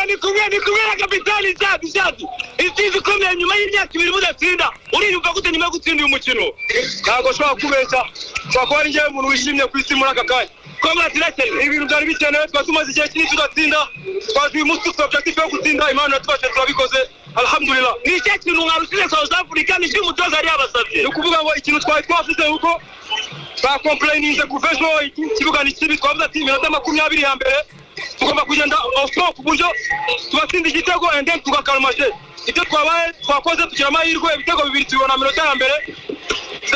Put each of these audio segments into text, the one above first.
ni kubera kapitali zatu izizi komeye nyuma y'imyaka 2 mudatsinda uriyumva gute nyuma yo gutsinda uyu mukino ntago shobora kubeshya twakora ngiye umuntu wishimye ku isi muri aka kanya congratulations ibintu byari bikenewe twatumaze igihe kinini tudatsinda twazi uyu munsi objective yo gutsinda Imana yatubashe turabikoze alhamdulillah ni cyo kintu ngarusije South Africa ni umutoza ari abasabye no kuvuga ngo ikintu twavuze uko ba complaining ku fejo ikibuga ni kibi twavuze ati iminota 20 ya mbere tugomba kugenda off buryo tubatsinda igitego and then tugakalmashe icyo twakoze tugira amahirwe ibitego 2 tubona minota ya mbere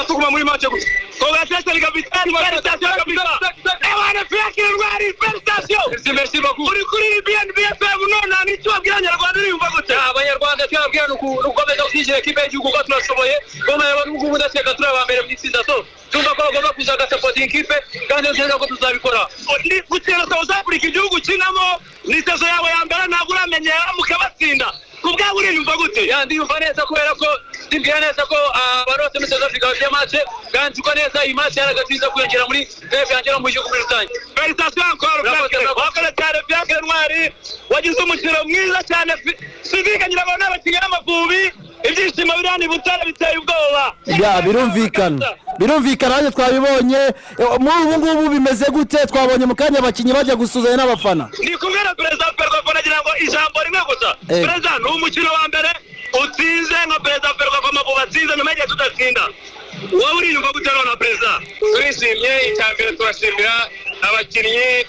tuguma muri match gusa congratulations kapitani félicitations kapitani ewana fiakire rwari félicitations merci beaucoup kuri BNBFM none nicyo abwiranya Rwanda yumva gute abanyarwanda cyabwirana ukomeza kwishyira equipe y'igihugu ko turashoboye boma y'abantu budaseka turabambere mu itsinda so tumva ko bagomba kuzaga supporting equipe kandi nzego ko tuzabikora ni gutera South Africa igihugu kinamo ni sezo yabo ya mbere ntabwo uramenye mukabatsinda kubwa uri yumva gute yandi yumva neza kubera ko ndimbira neza ko abarose muri South Africa bya match kandi uko neza iyi match yaragatiza kwinjira muri reve yangera mu gihugu muri rusange félicitations encore wakora cyane Fiacre Ntwari wagize umukino mwiza cyane siviganyira abantu n'abakinnyi n'amavubi ibyishimo birani butara biteye ubwoba ya birumvikana hanye twabibonye ubu ngubu bimeze gute twabonye mu kanya abakinnyi bajya gusuzanya n'abafana ni kubera president Ferwafa nagira ngo ijambo rimwe gusa president ni umukino wa mbere utsinze nka president Ferwafa amavubi atsinze nyuma y'igihe tudatsinda wowe uriyumva gute na president turishimye icyambere turashimira abakinnyi